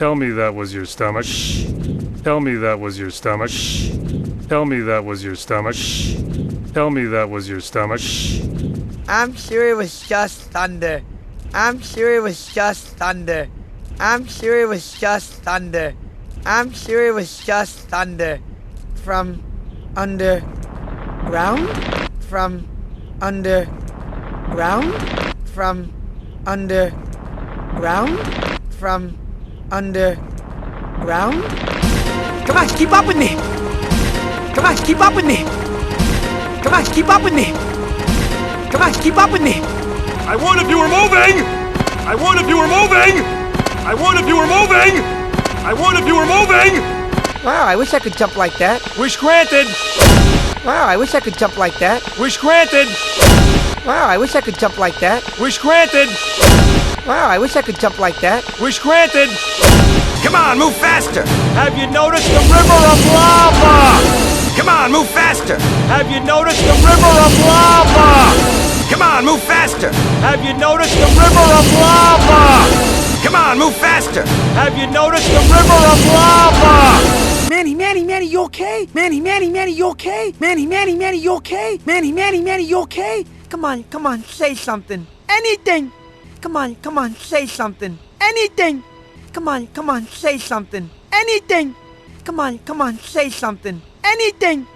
Tell me that was your stomach. Tell me that was your stomach. Tell me that was your stomach. Tell me that was your stomach. I'm sure it was just thunder. I'm sure it was just thunder. I'm sure it was just thunder. I'm sure it was just thunder. From underground? From underground? From underground? From underground? Come on, keep up with me! Come on, keep up with me! Come on, keep up with me! Come on, keep up with me! I won if you were moving! I won if you were moving! I won if you were moving! I won if you were moving! Wow, I wish I could jump like that. Wish granted! Wow, I wish I could jump like that. Wish granted! Wow, I wish I could jump like that. Wish granted! Wow, I wish I could jump like that. Wish granted! Come on, move faster! Have you noticed the river of lava? Come on, move faster! Have you noticed the river of lava? Come on, move faster! Have you noticed the river of lava? Come on, move faster! Have you noticed the river of lava? Manny, you okay? Manny, you okay? Manny, you okay? Manny, you okay? Come on, say something. Anything! Come on, say something. Anything! Come on, say something. Anything! Come on, say something. Anything!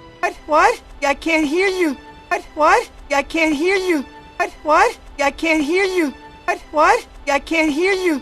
What? I can't hear you. What? I can't hear you. What? I can't hear you. What? I can't hear you.